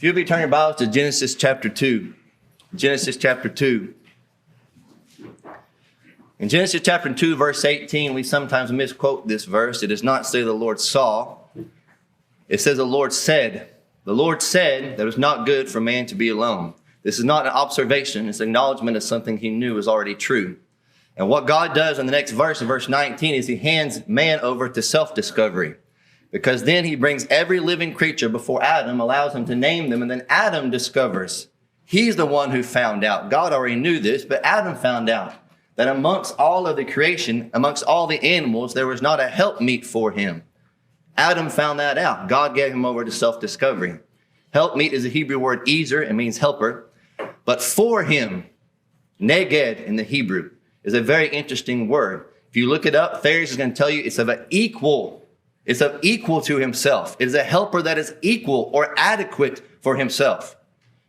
If you'll be turning your Bibles to Genesis chapter 2. Genesis chapter 2. In Genesis chapter 2, verse 18, we sometimes misquote this verse. It does not say the Lord saw. It says the Lord said. The Lord said that it was not good for man to be alone. This is not an observation. It's an acknowledgement of something he knew was already true. And what God does in the next verse, in verse 19, is he hands man over to self-discovery. Because then he brings every living creature before Adam, allows him to name them, and then Adam discovers. He's the one who found out. God already knew this, but Adam found out that amongst all of the creation, amongst all the animals, there was not a helpmeet for him. Adam found that out. God gave him over to self-discovery. Helpmeet is the Hebrew word ezer. It means helper. But for him, neged in the Hebrew, is a very interesting word. If you look it up, Thayer's is going to tell you it's of an equal. It's of equal to himself. It is a helper that is equal or adequate for himself.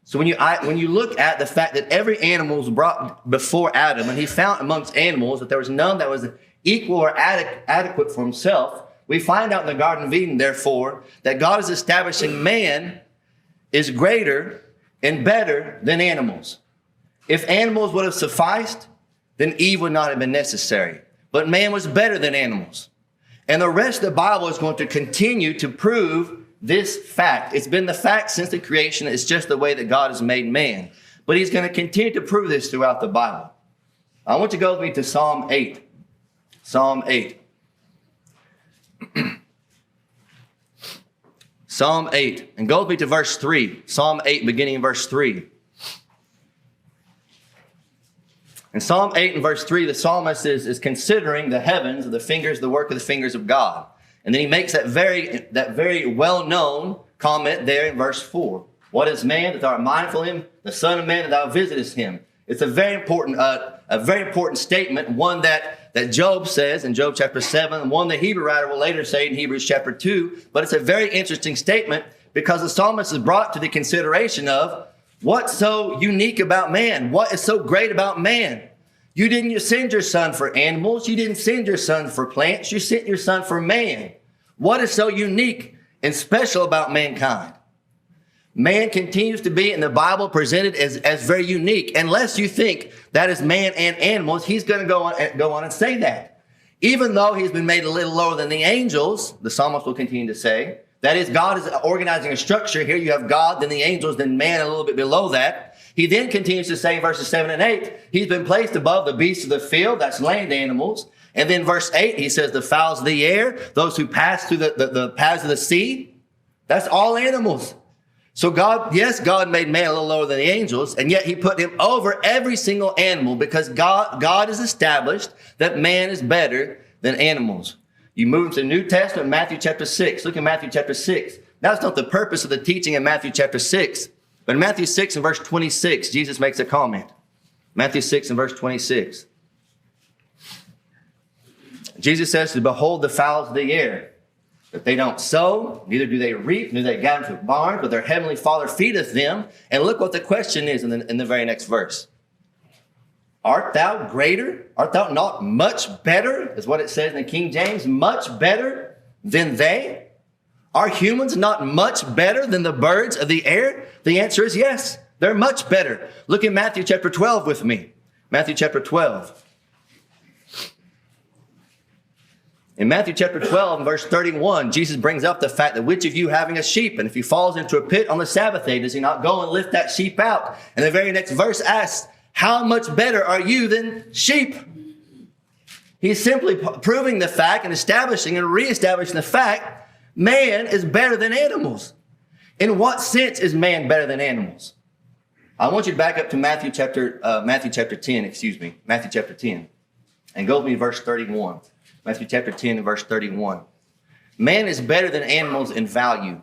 So when you look at the fact that every animal was brought before Adam, and he found amongst animals that there was none that was equal or adequate for himself, we find out in the Garden of Eden, therefore, that God is establishing man is greater and better than animals. If animals would have sufficed, then Eve would not have been necessary. But man was better than animals. And the rest of the Bible is going to continue to prove this fact. It's been the fact since the creation. It's just the way that God has made man. But he's going to continue to prove this throughout the Bible. I want you to go with me to Psalm 8. Psalm 8. Psalm 8. And go with me to verse 3. Psalm 8, beginning in verse 3. In Psalm 8 and verse 3, the psalmist is considering the heavens, the work of the fingers of God. And then he makes that very well-known comment there in verse 4. What is man that thou art mindful of him? The son of man that thou visitest him. It's a very important statement, one that Job says in Job chapter 7, one the Hebrew writer will later say in Hebrews chapter 2. But it's a very interesting statement because the psalmist is brought to the consideration of what's so unique about man? What is so great about man? You didn't send your son for animals. You didn't send your son for plants. You sent your son for man. What is so unique and special about mankind? Man continues to be in the Bible presented as very unique. Unless you think that is man and animals, he's going to go on and say that. Even though he's been made a little lower than the angels, the psalmist will continue to say, that is, God is organizing a structure. Here you have God, then the angels, then man a little bit below that. He then continues to say in verses 7 and 8, he's been placed above the beasts of the field, that's land animals. And then verse 8, he says the fowls of the air, those who pass through the paths of the sea, that's all animals. So God made man a little lower than the angels, and yet he put him over every single animal because God has established that man is better than animals. You move into the New Testament, Matthew chapter 6. Look at Matthew chapter 6. That's not the purpose of the teaching in Matthew chapter 6. But in Matthew 6 and verse 26, Jesus makes a comment. Matthew 6 and verse 26. Jesus says to behold the fowls of the air, that they don't sow, neither do they reap, neither they gather into barns, but their heavenly Father feedeth them. And look what the question is in the very next verse. Art thou greater? Art thou not much better? Is what it says in the King James. Much better than they? Are humans not much better than the birds of the air? The answer is yes. They're much better. Look at Matthew chapter 12 with me. Matthew chapter 12. In Matthew chapter 12 and verse 31, Jesus brings up the fact that which of you having a sheep, and if he falls into a pit on the Sabbath day, does he not go and lift that sheep out? And the very next verse asks, how much better are you than sheep? He's simply proving the fact and establishing and reestablishing the fact man is better than animals. In what sense is man better than animals? I want you to back up to Matthew chapter 10, Matthew chapter 10, and go with me to verse 31. Matthew chapter 10 and verse 31. Man is better than animals in value.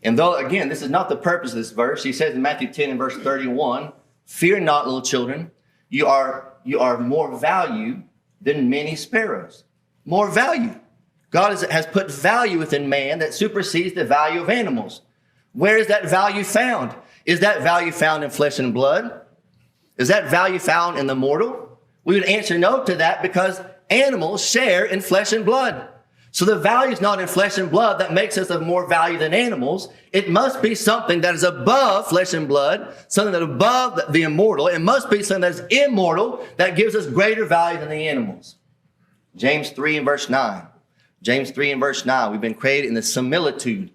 And though, again, this is not the purpose of this verse, he says in Matthew 10 and verse 31, fear not, little children, you are more value than many sparrows. More value. God has put value within man that supersedes the value of animals. Where is that value found? Is that value found in flesh and blood? Is that value found in the mortal? We would answer no to that because animals share in flesh and blood. So the value is not in flesh and blood that makes us of more value than animals. It must be something that is above flesh and blood, something that is above the immortal. It must be something that is immortal that gives us greater value than the animals. James 3 and verse 9. James 3 and verse 9. We've been created in the similitude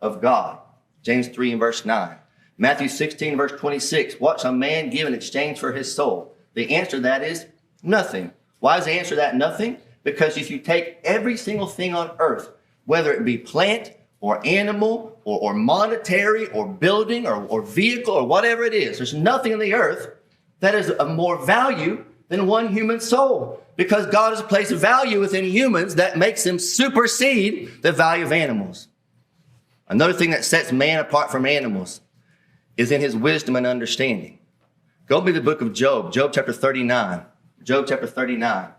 of God. James 3 and verse 9. Matthew 16 verse 26. What's a man give in exchange for his soul? The answer to that is nothing. Why is the answer to that nothing? Because if you take every single thing on earth, whether it be plant or animal or monetary or building or vehicle or whatever it is, there's nothing on the earth that is of more value than one human soul. Because God has placed value within humans that makes them supersede the value of animals. Another thing that sets man apart from animals is in his wisdom and understanding. Go to the book of Job, Job chapter 39. Job chapter 39.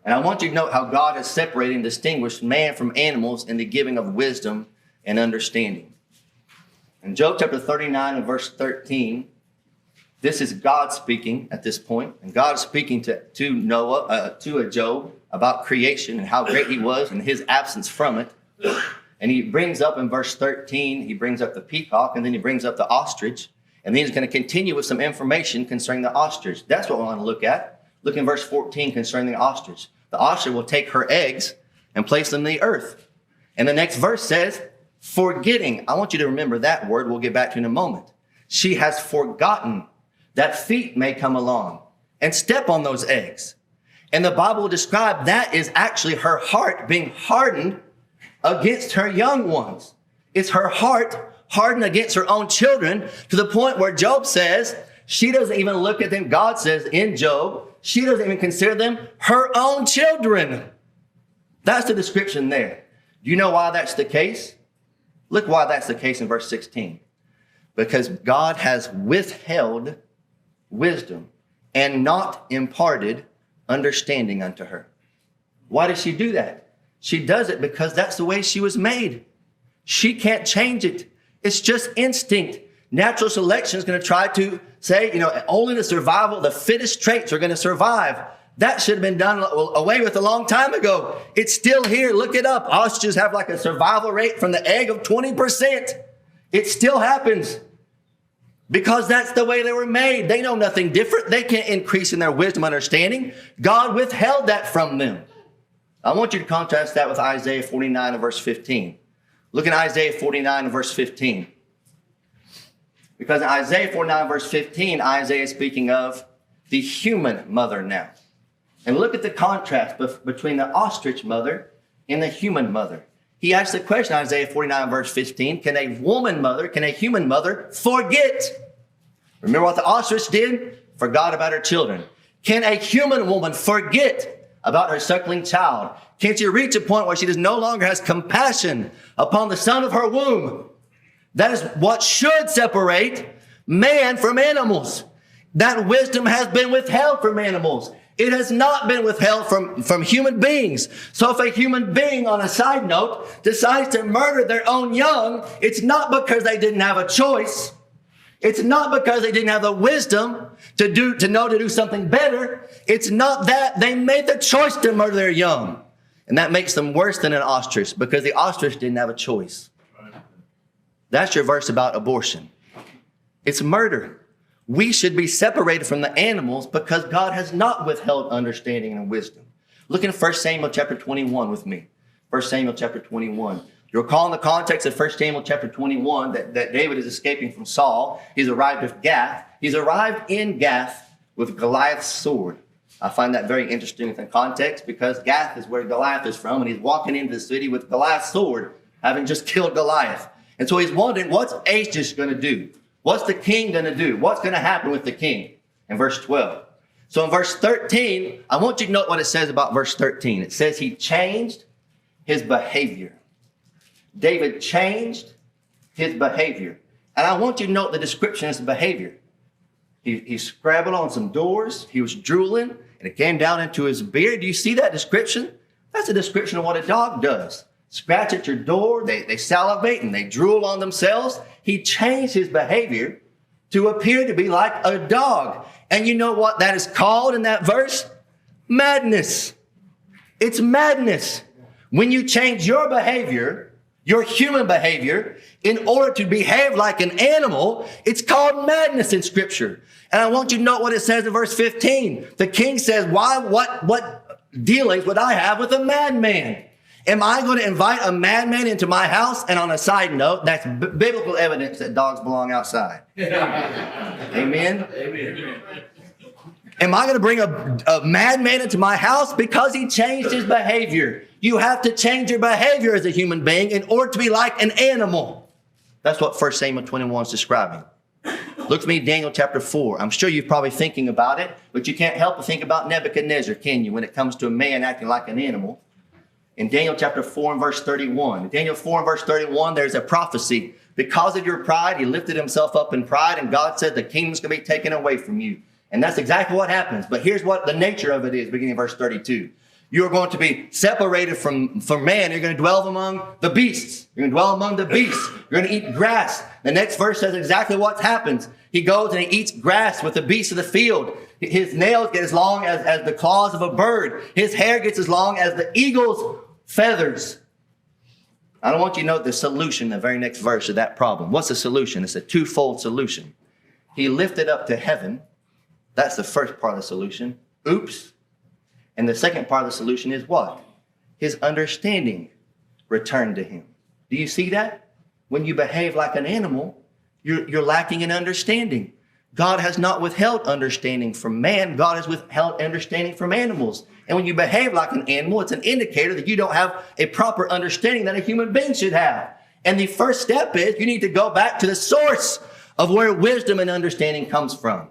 And I want you to note how God has separated and distinguished man from animals in the giving of wisdom and understanding. In Job chapter 39 and verse 13, this is God speaking at this point. And God is speaking to Job about creation and how great he was and his absence from it. And he brings up in verse 13, he brings up the peacock, and then he brings up the ostrich. And then he's going to continue with some information concerning the ostrich. That's what we want to look at. Look in verse 14 concerning the ostrich. The ostrich will take her eggs and place them in the earth. And the next verse says, forgetting. I want you to remember that word. We'll get back to in a moment. She has forgotten that feet may come along and step on those eggs. And the Bible will describe that is actually her heart being hardened against her young ones. It's her heart hardened against her own children to the point where Job says she doesn't even look at them. God says in Job, she doesn't even consider them her own children. That's the description there. Do you know why that's the case? Look why that's the case in verse 16. Because God has withheld wisdom and not imparted understanding unto her. Why does she do that? She does it because that's the way she was made. She can't change it. It's just instinct. Natural selection is going to try to say, only the survival, the fittest traits are going to survive. That should have been done away with a long time ago. It's still here. Look it up. Ostriches have like a survival rate from the egg of 20%. It still happens because that's the way they were made. They know nothing different. They can't increase in their wisdom and understanding. God withheld that from them. I want you to contrast that with Isaiah 49 and verse 15. Look at Isaiah 49 and verse 15. Because in Isaiah 49 verse 15, Isaiah is speaking of the human mother now. And look at the contrast between the ostrich mother and the human mother. He asked the question, Isaiah 49 verse 15, can a human mother forget? Remember what the ostrich did? Forgot about her children. Can a human woman forget about her suckling child? Can she reach a point where she no longer has compassion upon the son of her womb? That is what should separate man from animals. That wisdom has been withheld from animals. It has not been withheld from human beings. So if a human being, on a side note, decides to murder their own young, it's not because they didn't have a choice. It's not because they didn't have the wisdom to know to do something better. It's not that. They made the choice to murder their young. And that makes them worse than an ostrich because the ostrich didn't have a choice. That's your verse about abortion. It's murder. We should be separated from the animals because God has not withheld understanding and wisdom. Look at 1 Samuel chapter 21 with me. 1 Samuel chapter 21. You recall in the context of 1 Samuel chapter 21 that David is escaping from Saul. He's arrived with Gath. He's arrived in Gath with Goliath's sword. I find that very interesting in the context because Gath is where Goliath is from, and he's walking into the city with Goliath's sword, having just killed Goliath. And so he's wondering, what's Achish going to do? What's the king going to do? What's going to happen with the king? In verse 12. So in verse 13, I want you to note what it says about verse 13. It says he changed his behavior. David changed his behavior. And I want you to note the description of his behavior. He scrabbled on some doors. He was drooling, and it came down into his beard. Do you see that description? That's a description of what a dog does. Scratch at your door, they salivate, and they drool on themselves. He changed his behavior to appear to be like a dog. And you know what that is called in that verse? Madness. It's madness. When you change your behavior, your human behavior, in order to behave like an animal, it's called madness in Scripture. And I want you to note what it says in verse 15. The king says, what dealings would I have with a madman? Am I going to invite a madman into my house? And on a side note, that's biblical evidence that dogs belong outside. Amen? Amen. Am I going to bring a madman into my house? Because he changed his behavior. You have to change your behavior as a human being in order to be like an animal. That's what 1 Samuel 21 is describing. Look with me, Daniel chapter 4. I'm sure you're probably thinking about it, but you can't help but think about Nebuchadnezzar, can you, when it comes to a man acting like an animal? In Daniel chapter 4 and verse 31. In Daniel 4 and verse 31, there's a prophecy. Because of your pride, he lifted himself up in pride, and God said the kingdom's going to be taken away from you. And that's exactly what happens. But here's what the nature of it is, beginning in verse 32. You are going to be separated from man. You're going to dwell among the beasts. You're going to dwell among the beasts. You're going to eat grass. The next verse says exactly what happens. He goes and he eats grass with the beasts of the field. His nails get as long as the claws of a bird. His hair gets as long as the eagle's feathers. I don't want you to note the solution, the very next verse of that problem. What's the solution? It's a twofold solution. He lifted up to heaven. That's the first part of the solution. Oops. And the second part of the solution is what? His understanding returned to him. Do you see that? When you behave like an animal, you're lacking in understanding. God has not withheld understanding from man. God has withheld understanding from animals. And when you behave like an animal, it's an indicator that you don't have a proper understanding that a human being should have. And the first step is you need to go back to the source of where wisdom and understanding comes from.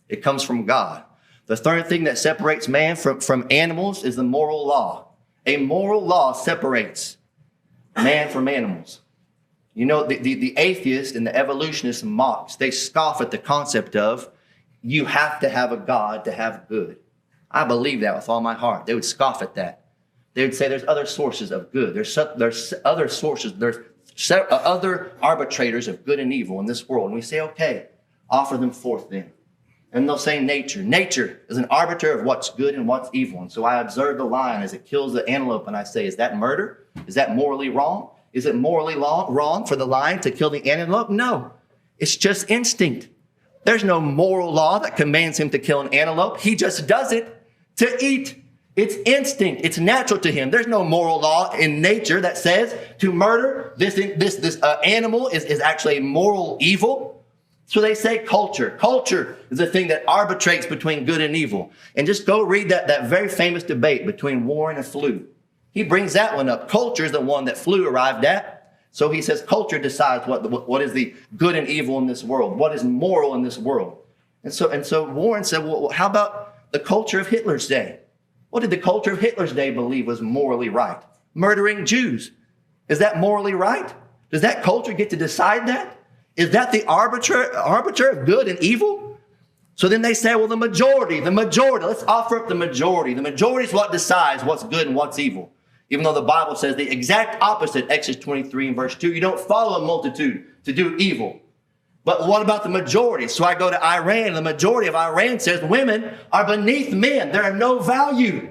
It comes from God. The third thing that separates man from animals is the moral law. A moral law separates man from animals. You know, the atheist and the evolutionist mocks. They scoff at the concept of you have to have a God to have good. I believe that with all my heart. They would scoff at that. They would say there's other sources of good. There's other sources. There's other arbitrators of good and evil in this world. And we say, okay, offer them forth then. And they'll say nature. Nature is an arbiter of what's good and what's evil. And so I observe the lion as it kills the antelope, and I say, is that murder? Is that morally wrong? Is it morally wrong for the lion to kill the antelope? No. It's just instinct. There's no moral law that commands him to kill an antelope. He just does it to eat. It's instinct. It's natural to him. There's no moral law in nature that says to murder this animal is actually a moral evil. So they say culture. Culture is the thing that arbitrates between good and evil. And just go read that very famous debate between Warren and Flew. He brings that one up. Culture is the one that Flew arrived at. So he says culture decides what is the good and evil in this world, what is moral in this world. And so Warren said, well, how about the culture of Hitler's day? What did the culture of Hitler's day believe was morally right? Murdering Jews. Is that morally right? Does that culture get to decide that? Is that the arbiter of good and evil? So then they say, well, the majority, let's offer up the majority. The majority is what decides what's good and what's evil. Even though the Bible says the exact opposite, Exodus 23 and verse 2, you don't follow a multitude to do evil. But what about the majority? So I go to Iran, and the majority of Iran says women are beneath men. They're of no value.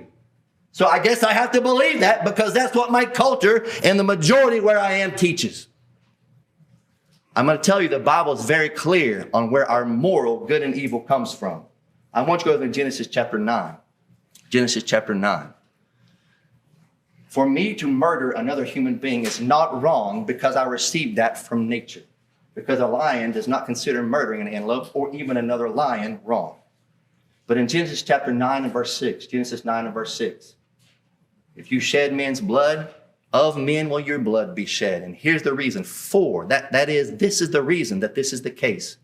So I guess I have to believe that because that's what my culture and the majority where I am teaches. I'm going to tell you the Bible is very clear on where our moral good and evil comes from. I want you to go to Genesis chapter 9. Genesis chapter 9. For me to murder another human being is not wrong because I received that from nature. Because a lion does not consider murdering an antelope or even another lion wrong. But in Genesis chapter 9 and verse 6, Genesis 9 and verse 6, if you shed men's blood, of men will your blood be shed. And here's the reason for that. This is the reason that this is the case.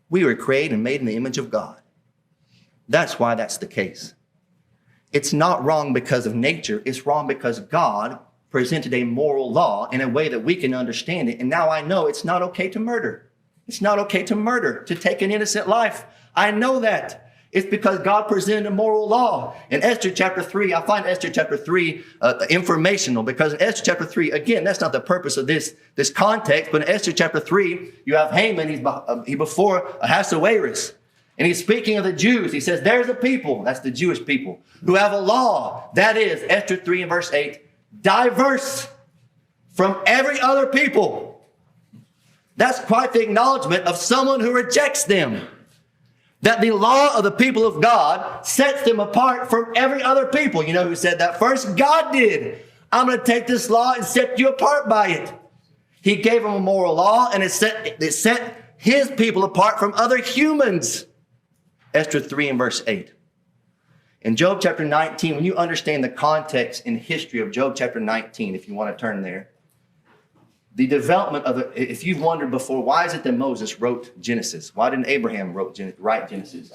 We were created and made in the image of God. That's why that's the case. It's not wrong because of nature. It's wrong because God presented a moral law in a way that we can understand it. And now I know it's not okay to murder. It's not okay to murder, to take an innocent life. I know that. It's because God presented a moral law. In Esther chapter 3, I find Esther chapter 3 informational because in Esther chapter 3, again, that's not the purpose of this context, but in Esther chapter 3, you have Haman, he's before Ahasuerus, and he's speaking of the Jews. He says, there's a people, that's the Jewish people, who have a law. That is, Esther 3 and verse 8, diverse from every other people. That's quite the acknowledgement of someone who rejects them. That the law of the people of God sets them apart from every other people. You know who said that first? God did. I'm going to take this law and set you apart by it. He gave them a moral law, and it set his people apart from other humans. Esther 3 and verse 8. In Job chapter 19, when you understand the context and history of Job chapter 19, if you want to turn there, the development of it, if you've wondered before, why is it that Moses wrote Genesis? Why didn't Abraham write Genesis?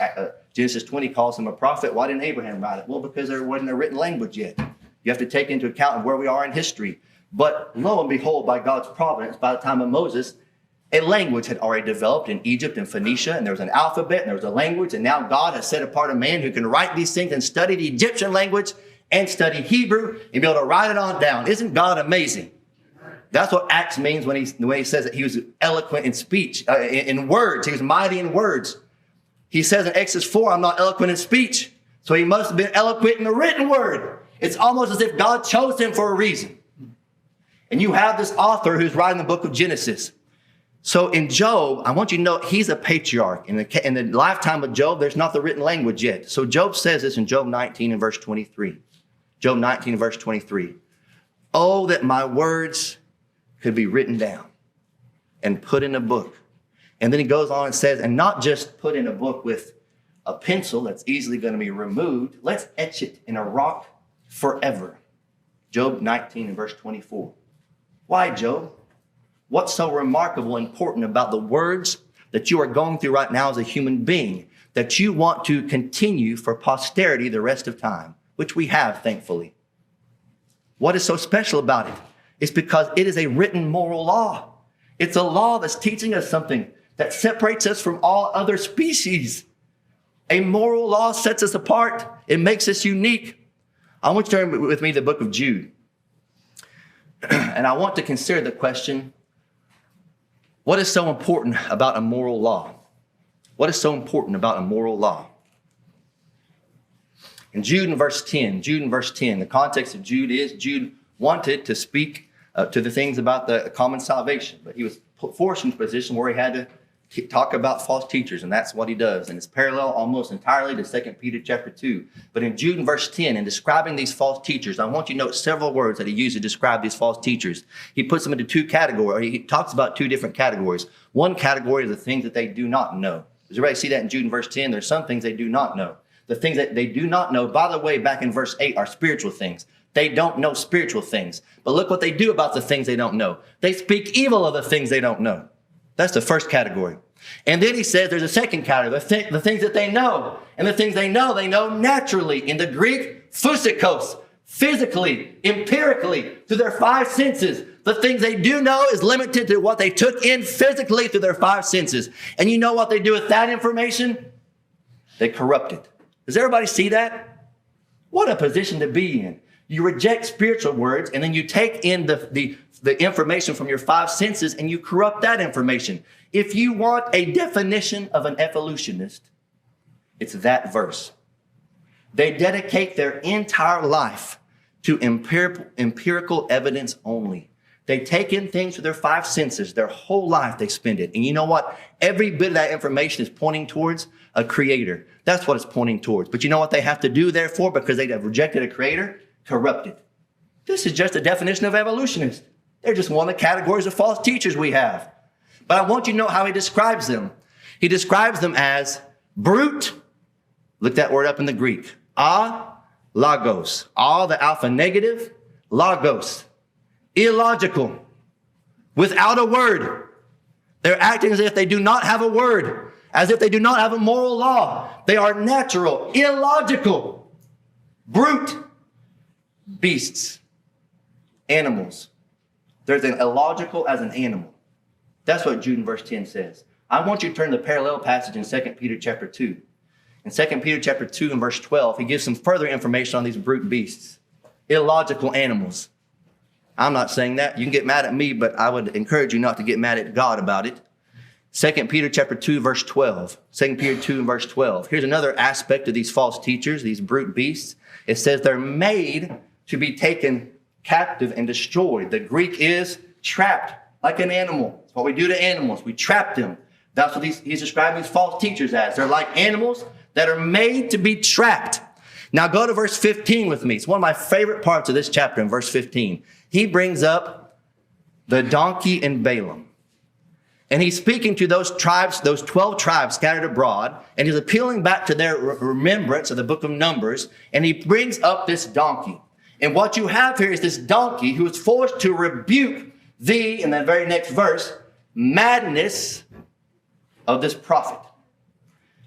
Genesis 20 calls him a prophet. Why didn't Abraham write it? Well, because there wasn't a written language yet. You have to take into account of where we are in history. But lo and behold, by God's providence, by the time of Moses, a language had already developed in Egypt and Phoenicia, and there was an alphabet, and there was a language, and now God has set apart a man who can write these things and study the Egyptian language and study Hebrew and be able to write it on down. Isn't God amazing? That's what Acts means when he says that he was eloquent in speech, in words. He was mighty in words. He says in Exodus 4, I'm not eloquent in speech. So he must have been eloquent in the written word. It's almost as if God chose him for a reason. And you have this author who's writing the book of Genesis. So in Job, I want you to know he's a patriarch. In the lifetime of Job, there's not the written language yet. So Job says this in Job 19 and verse 23. Job 19 and verse 23. Oh, that my words could be written down and put in a book. And then he goes on and says, and not just put in a book with a pencil that's easily going to be removed. Let's etch it in a rock forever. Job 19 and verse 24. Why, Job? What's so remarkable and important about the words that you are going through right now as a human being that you want to continue for posterity the rest of time, which we have, thankfully? What is so special about it? It's because it is a written moral law. It's a law that's teaching us something that separates us from all other species. A moral law sets us apart. It makes us unique. I want you to turn with me to the book of Jude. And I want to consider the question, what is so important about a moral law? What is so important about a moral law? In Jude in verse 10, the context of Jude is Jude wanted to speak to the things about the common salvation, but he was forced into a position where he had to talk about false teachers, and that's what he does. And it's parallel almost entirely to 2 Peter chapter 2. But in Jude in verse 10, in describing these false teachers, I want you to note several words that he used to describe these false teachers. He puts them into two categories. He talks about two different categories. One category is the things that they do not know. Does everybody see that in Jude in verse 10? There's some things they do not know. The things that they do not know, by the way, back in verse 8, are spiritual things. They don't know spiritual things. But look what they do about the things they don't know. They speak evil of the things they don't know. That's the first category. And then he says there's a second category, the things that they know. And the things they know naturally. In the Greek, physikos, physically, empirically, through their five senses. The things they do know is limited to what they took in physically through their five senses. And you know what they do with that information? They corrupt it. Does everybody see that? What a position to be in. You reject spiritual words, and then you take in the information from your five senses, and you corrupt that information. If you want a definition of an evolutionist, it's that verse. They dedicate their entire life to empirical evidence only. They take in things with their five senses. Their whole life they spend it. And you know what? Every bit of that information is pointing towards a creator. That's what it's pointing towards. But you know what they have to do, therefore, because they have rejected a creator? Corrupted. This is just a definition of evolutionist. They're just one of the categories of false teachers we have. But I want you to know how he describes them. He describes them as brute. Look that word up in the Greek. Logos. The alpha negative. Logos. Illogical. Without a word. They're acting as if they do not have a word. As if they do not have a moral law. They are natural. Illogical. Brute. Beasts, animals. There's an illogical as an animal. That's what Jude in verse 10 says. I want you to turn to the parallel passage in 2 Peter chapter 2. In 2 Peter chapter 2 and verse 12, he gives some further information on these brute beasts, illogical animals. I'm not saying that. You can get mad at me, but I would encourage you not to get mad at God about it. 2 Peter chapter 2 verse 12. 2 Peter 2 and verse 12. Here's another aspect of these false teachers, these brute beasts. It says they're made to be taken captive and destroyed. The Greek is trapped like an animal. It's what we do to animals. We trap them. That's what he's describing these false teachers as. They're like animals that are made to be trapped. Now go to verse 15 with me. It's one of my favorite parts of this chapter in verse 15. He brings up the donkey and Balaam. And he's speaking to those tribes, those 12 tribes scattered abroad, and he's appealing back to their remembrance of the book of Numbers, and he brings up this donkey. And what you have here is this donkey who is forced to rebuke in the very next verse, madness of this prophet.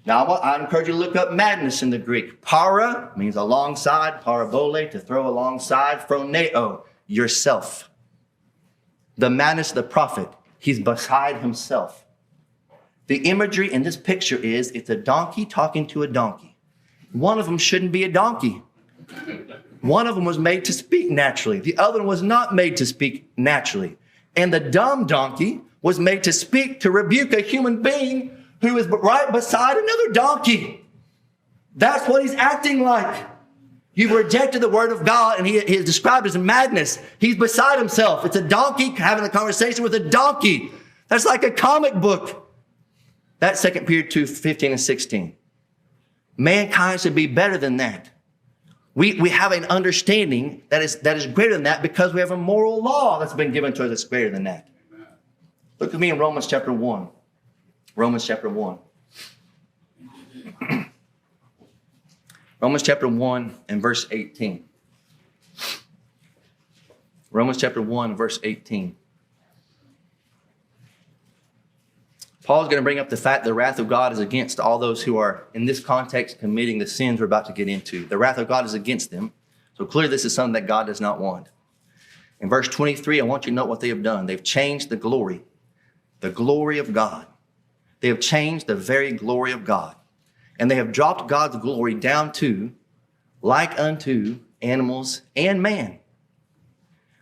Now, I encourage you to look up madness in the Greek. Para means alongside, parabole, to throw alongside, phroneo, yourself. The madness of the prophet. He's beside himself. The imagery in this picture is it's a donkey talking to a donkey. One of them shouldn't be a donkey. One of them was made to speak naturally. The other one was not made to speak naturally. And the dumb donkey was made to speak, to rebuke a human being who is right beside another donkey. That's what he's acting like. You've rejected the word of God, and he is described as madness. He's beside himself. It's a donkey having a conversation with a donkey. That's like a comic book. That's 2 Peter 2, 15 and 16. Mankind should be better than that. We have an understanding that is greater than that because we have a moral law that's been given to us that's greater than that. Look with me in Romans chapter 1. Romans chapter 1. Romans chapter 1 and verse 18. Romans chapter 1, verse 18. Paul's going to bring up the fact the wrath of God is against all those who are, in this context, committing the sins we're about to get into. The wrath of God is against them. So clearly this is something that God does not want. In verse 23, I want you to note what they have done. They've changed the glory of God. They have changed the very glory of God. And they have dropped God's glory down to, like unto, animals and man.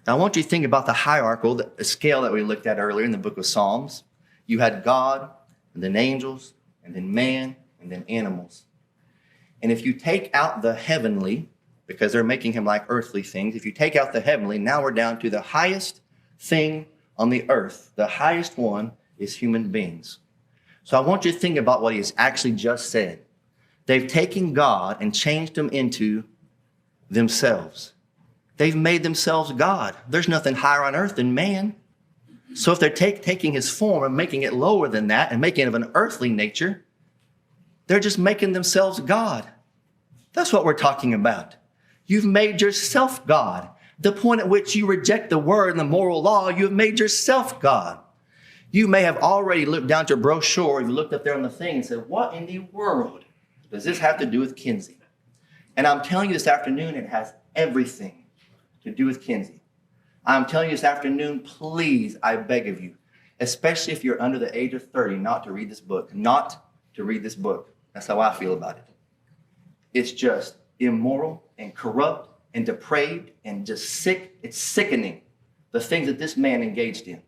Now, I want you to think about the hierarchical scale that we looked at earlier in the book of Psalms. You had God, and then angels, and then man, and then animals. And if you take out the heavenly, because they're making him like earthly things, if you take out the heavenly, now we're down to the highest thing on the earth. The highest one is human beings. So I want you to think about what he has actually just said. They've taken God and changed him into themselves. They've made themselves God. There's nothing higher on earth than man. So if they're taking his form and making it lower than that and making it of an earthly nature, they're just making themselves God. That's what we're talking about. You've made yourself God. The point at which you reject the word and the moral law, you have made yourself God. You may have already looked down to a brochure, you looked up there on the thing and said, what in the world does this have to do with Kinsey? And I'm telling you this afternoon, it has everything to do with Kinsey. I'm telling you this afternoon, please, I beg of you, especially if you're under the age of 30, not to read this book. Not to read this book. That's how I feel about it. It's just immoral and corrupt and depraved and just sick. It's sickening, the things that this man engaged in.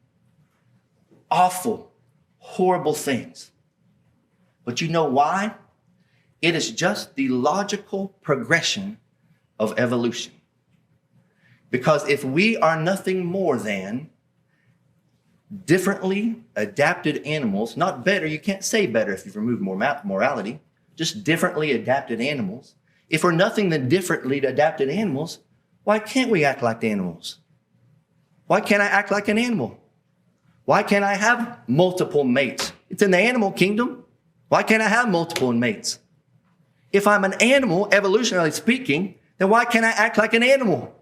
Awful, horrible things. But you know why? It is just the logical progression of evolution. Because if we are nothing more than differently adapted animals, not better, you can't say better if you've removed morality, just differently adapted animals. If we're nothing than differently adapted animals, why can't we act like animals? Why can't I act like an animal? Why can't I have multiple mates? It's in the animal kingdom. Why can't I have multiple mates? If I'm an animal, evolutionarily speaking, then why can't I act like an animal?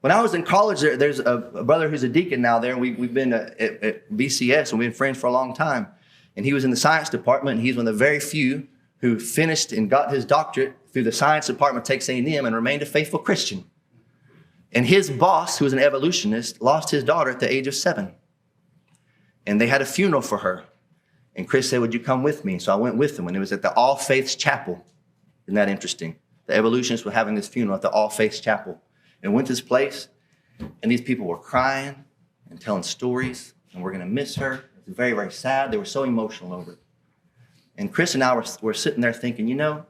When I was in college, there's a brother who's a deacon now there, and we've been at BCS, and we've been friends for a long time. And he was in the science department, and he's one of the very few who finished and got his doctorate through the science department of Texas A&M and remained a faithful Christian. And his boss, who was an evolutionist, lost his daughter at the age of 7. And they had a funeral for her. And Chris said, would you come with me? So I went with him, and it was at the All Faiths Chapel. Isn't that interesting? The evolutionists were having this funeral at the All Faiths Chapel. And went to this place, and these people were crying and telling stories, and we're going to miss her. It was very, very sad. They were so emotional over it. And Chris and I were sitting there thinking, you know,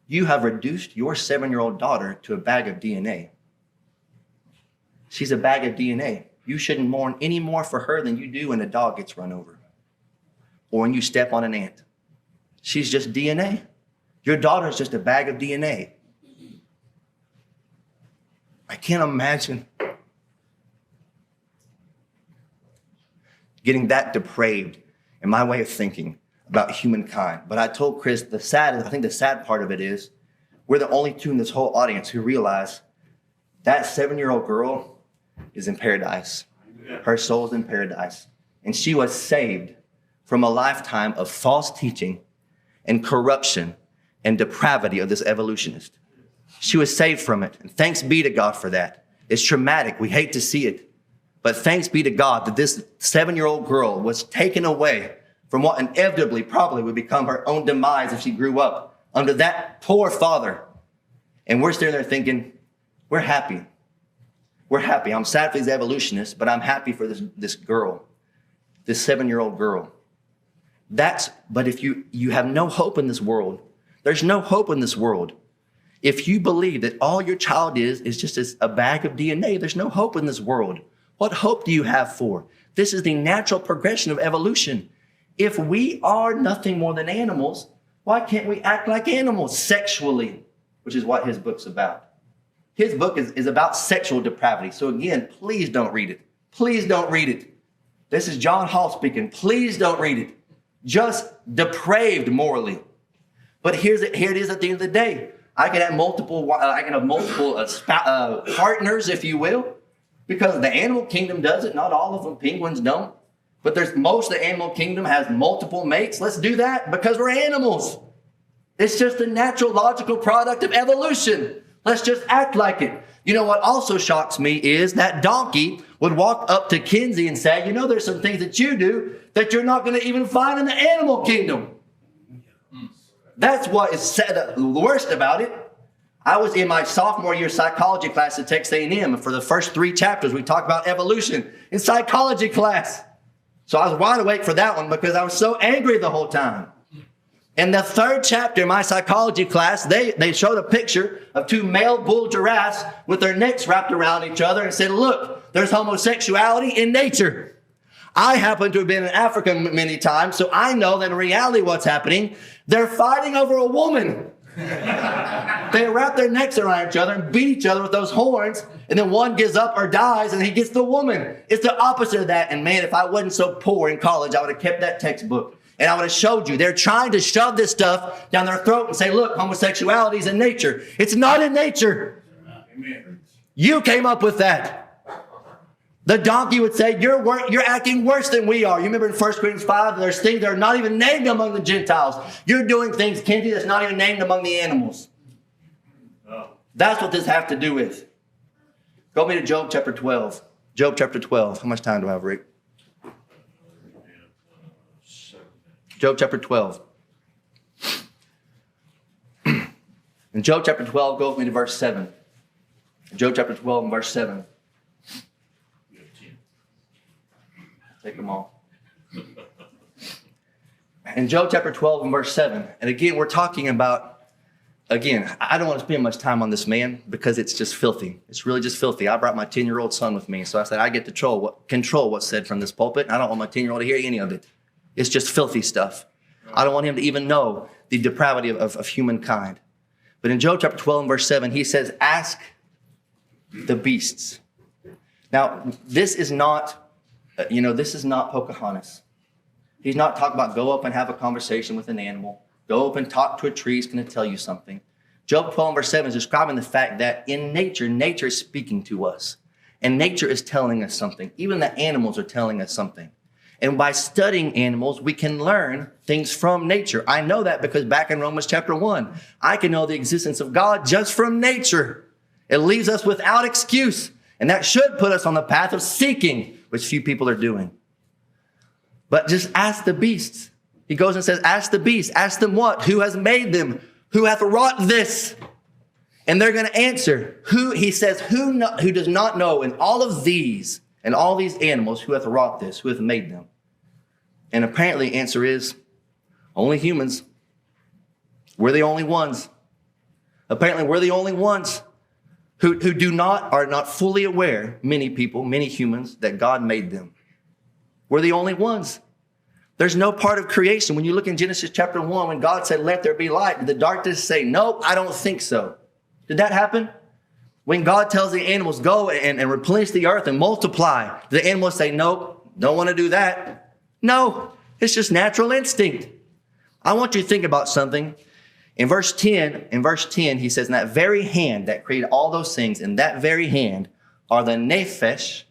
you have reduced your 7-year-old daughter to a bag of DNA. She's a bag of DNA. You shouldn't mourn any more for her than you do when a dog gets run over or when you step on an ant. She's just DNA. Your daughter's just a bag of DNA. I can't imagine getting that depraved in my way of thinking about humankind. But I told Chris, I think the sad part of it is we're the only two in this whole audience who realize that 7-year-old girl is in paradise. Her soul's in paradise. And she was saved from a lifetime of false teaching and corruption and depravity of this evolutionist. She was saved from it. And thanks be to God for that. It's traumatic. We hate to see it. But thanks be to God that this 7-year-old girl was taken away from what inevitably probably would become her own demise if she grew up under that poor father. And we're sitting there thinking, we're happy. We're happy. I'm sad for these evolutionists, but I'm happy for this girl, this 7-year-old girl. But if you have no hope in this world, there's no hope in this world. If you believe that all your child is just a bag of DNA, there's no hope in this world. What hope do you have for? This is the natural progression of evolution. If we are nothing more than animals, why can't we act like animals sexually, which is what his book's about. His book is about sexual depravity. So again, please don't read it. Please don't read it. This is John Hall speaking. Please don't read it. Just depraved morally. But here it is at the end of the day. I can have multiple partners, if you will, because the animal kingdom does it. Not all of them. Penguins don't. But most of the animal kingdom has multiple mates. Let's do that because we're animals. It's just a natural, logical product of evolution. Let's just act like it. You know what also shocks me is that donkey would walk up to Kinsey and say, there's some things that you do that you're not going to even find in the animal kingdom. That's what is said the worst about it. I was in my sophomore year psychology class at Texas A&M. And for the first 3 chapters, we talked about evolution in psychology class. So I was wide awake for that one because I was so angry the whole time. In the 3rd chapter in my psychology class, they showed a picture of 2 male bull giraffes with their necks wrapped around each other and said, look, there's homosexuality in nature. I happen to have been in Africa many times, so I know that in reality what's happening, they're fighting over a woman. They wrap their necks around each other and beat each other with those horns, and then one gives up or dies and he gets the woman. It's the opposite of that. And man, if I wasn't so poor in college, I would have kept that textbook. And I would have showed you. They're trying to shove this stuff down their throat and say, look, homosexuality is in nature. It's not in nature. Amen. You came up with that. The donkey would say, you're acting worse than we are. You remember in 1 Corinthians 5, there's things that are not even named among the Gentiles. You're doing things, Kinsey, that's not even named among the animals. Oh. That's what this has to do with. Go with me to Job chapter 12. Job chapter 12. How much time do I have, Rick? Job chapter 12. In Job chapter 12, go with me to verse 7. Job chapter 12 and verse 7. Take them all. In Job chapter 12 and verse 7. And again, we're talking about, I don't want to spend much time on this man because it's just filthy. It's really just filthy. I brought my 10-year-old son with me. So I said, I get to control what's said from this pulpit. I don't want my 10-year-old to hear any of it. It's just filthy stuff. I don't want him to even know the depravity of humankind. But in Job chapter 12 and verse 7, he says, ask the beasts. Now, this is not Pocahontas. He's not talking about go up and have a conversation with an animal. Go up and talk to a tree. It's going to tell you something. Job 12 and verse 7 is describing the fact that in nature is speaking to us. And nature is telling us something. Even the animals are telling us something. And by studying animals, we can learn things from nature. I know that because back in Romans chapter 1, I can know the existence of God just from nature. It leaves us without excuse. And that should put us on the path of seeking, which few people are doing. But just ask the beasts. He goes and says, ask the beasts. Ask them what? Who has made them? Who hath wrought this? And they're going to answer. He says, who does not know in all of these and all these animals who hath wrought this, who hath made them? And apparently the answer is only humans. We're the only ones. Apparently we're the only ones who are not fully aware, many people, many humans, that God made them. We're the only ones. There's no part of creation. When you look in Genesis chapter 1, when God said, let there be light, did the darkness say, nope, I don't think so? Did that happen? When God tells the animals, go and replenish the earth and multiply, the animals say, nope, don't want to do that. No, it's just natural instinct. I want you to think about something. In verse 10, he says, in that very hand that created all those things, in that very hand are the nephesh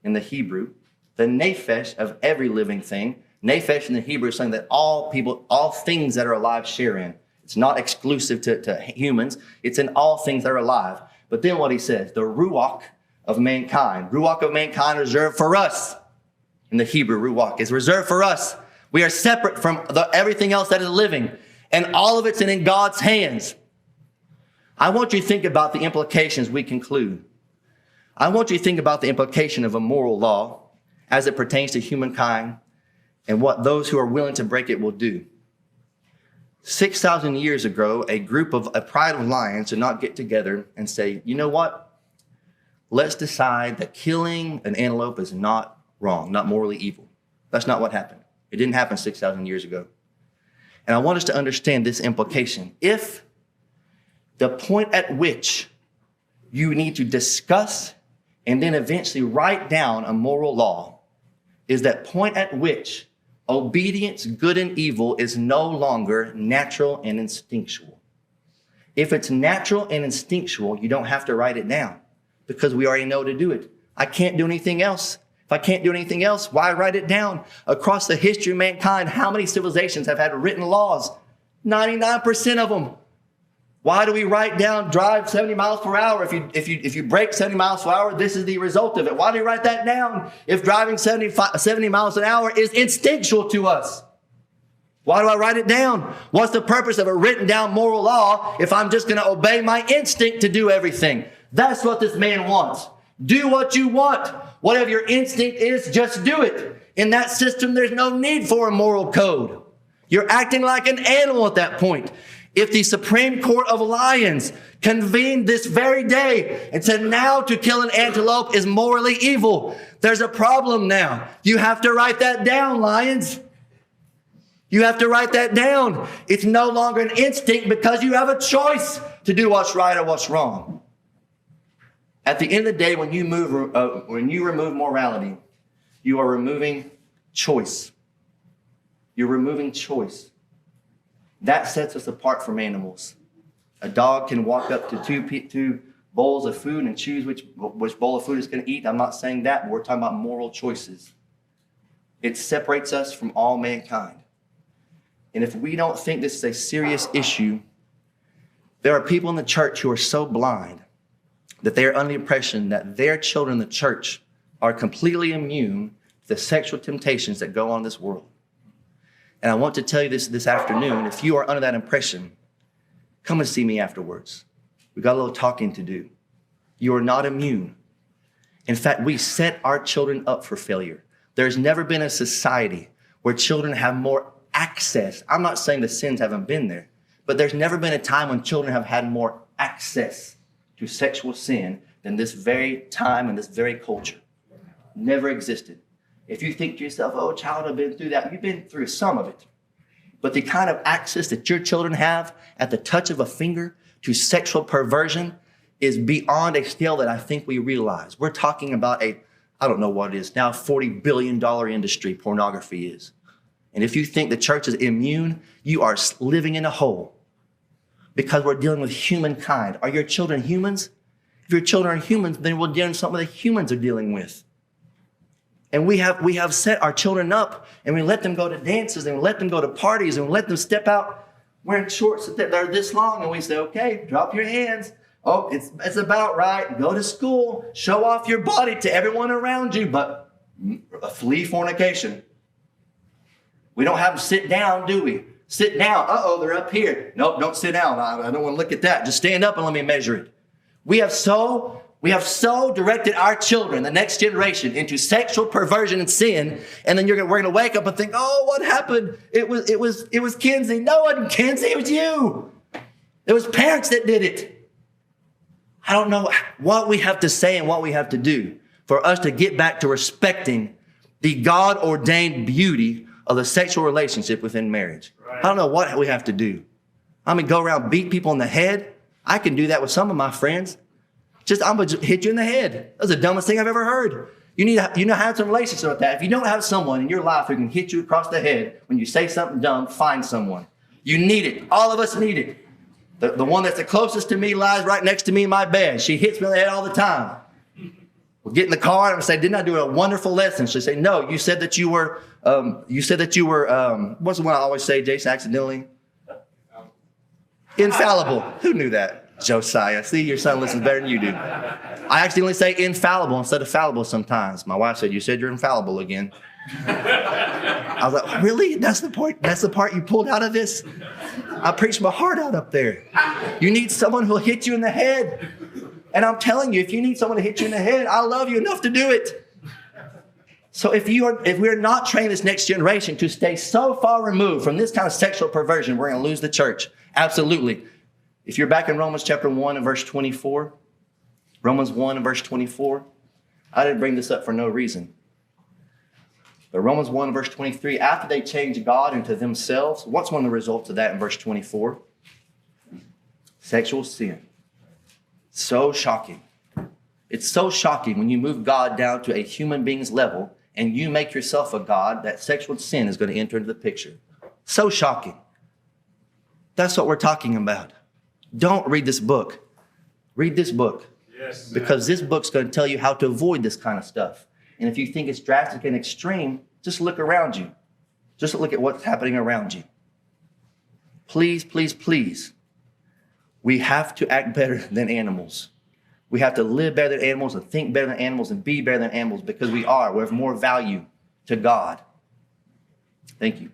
in the Hebrew, the nephesh of every living thing. Nephesh in the Hebrew is something that all people, all things that are alive share in. It's not exclusive to humans. It's in all things that are alive. But then what he says, the ruach of mankind. Ruach of mankind is reserved for us. In the Hebrew, ruach is reserved for us. We are separate from everything else that is living. And all of it's in God's hands. I want you to think about the implications we conclude. I want you to think about the implication of a moral law as it pertains to humankind and what those who are willing to break it will do. 6,000 years ago, a pride of lions did not get together and say, you know what? Let's decide that killing an antelope is not wrong, not morally evil. That's not what happened. It didn't happen 6,000 years ago. And I want us to understand this implication. If the point at which you need to discuss and then eventually write down a moral law is that point at which obedience, good and evil, is no longer natural and instinctual. If it's natural and instinctual, you don't have to write it down because we already know to do it. I can't do anything else. If I can't do anything else, why write it down? Across the history of mankind, how many civilizations have had written laws? 99% of them. Why do we write down drive 70 miles per hour? If you break 70 miles per hour, this is the result of it. Why do you write that down if driving 70 miles an hour is instinctual to us? Why do I write it down? What's the purpose of a written down moral law if I'm just going to obey my instinct to do everything? That's what this man wants. Do what you want. Whatever your instinct is, just do it. In that system, there's no need for a moral code. You're acting like an animal at that point. If the Supreme Court of Lions convened this very day and said now to kill an antelope is morally evil, there's a problem now. You have to write that down, lions. You have to write that down. It's no longer an instinct because you have a choice to do what's right or what's wrong. At the end of the day, when you remove morality, you are removing choice. You're removing choice. That sets us apart from animals. A dog can walk up to two bowls of food and choose which bowl of food it's going to eat. I'm not saying that, but we're talking about moral choices. It separates us from all mankind. And if we don't think this is a serious issue, there are people in the church who are so blind that they are under the impression that their children in the church are completely immune to the sexual temptations that go on in this world. And I want to tell you this afternoon, if you are under that impression, come and see me afterwards. We've got a little talking to do. You are not immune. In fact, we set our children up for failure. There's never been a society where children have more access. I'm not saying the sins haven't been there, but there's never been a time when children have had more access to sexual sin than this very time and this very culture. Never existed. If you think to yourself, oh, child, I've been through that, you've been through some of it. But the kind of access that your children have at the touch of a finger to sexual perversion is beyond a scale that I think we realize. We're talking about I don't know what it is now, $40 billion industry pornography is. And if you think the church is immune, you are living in a hole because we're dealing with humankind. Are your children humans? If your children are humans, then we're dealing with something that humans are dealing with. And we have set our children up and we let them go to dances and we let them go to parties and we let them step out wearing shorts that are this long. And we say, okay, drop your hands. Oh, it's about right. Go to school, show off your body to everyone around you, but flee fornication. We don't have them sit down, do we? Sit down. Uh-oh, they're up here. Nope, don't sit down. I don't want to look at that. Just stand up and let me measure it. We have so directed our children, the next generation, into sexual perversion and sin, and then we're going to wake up and think, oh, what happened? It was Kinsey. No, it wasn't Kinsey. It was you. It was parents that did it. I don't know what we have to say and what we have to do for us to get back to respecting the God-ordained beauty of the sexual relationship within marriage. Right. I don't know what we have to do. I mean, go around beat people in the head. I can do that with some of my friends. I'm going to hit you in the head. That's the dumbest thing I've ever heard. You need to have some relationship with that. If you don't have someone in your life who can hit you across the head when you say something dumb, find someone. You need it. All of us need it. The one that's the closest to me lies right next to me in my bed. She hits me in the head all the time. We'll get in the car and I'm say, didn't I do a wonderful lesson? She'll say, no, you said that you were, what's the one I always say, Jason, accidentally? Infallible. Who knew that? Josiah. See, your son listens better than you do. I accidentally say infallible instead of fallible sometimes. My wife said, you said you're infallible again. I was like, really? That's the point? That's the part you pulled out of this? I preached my heart out up there. You need someone who'll hit you in the head. And I'm telling you, if you need someone to hit you in the head, I love you enough to do it. So if we're not training this next generation to stay so far removed from this kind of sexual perversion, we're going to lose the church. Absolutely. If you're back in Romans chapter 1 and verse 24, Romans 1 and verse 24, I didn't bring this up for no reason. But Romans 1 and verse 23, after they change God into themselves, what's one of the results of that in verse 24? Sexual sin. So shocking. It's so shocking when you move God down to a human being's level and you make yourself a God, that sexual sin is going to enter into the picture. So shocking. That's what we're talking about. Don't read this book. Read this book. Yes, because this book's going to tell you how to avoid this kind of stuff. And if you think it's drastic and extreme, just look around you. Just look at what's happening around you. Please, please, please. We have to act better than animals. We have to live better than animals and think better than animals and be better than animals because we have more value to God. Thank you.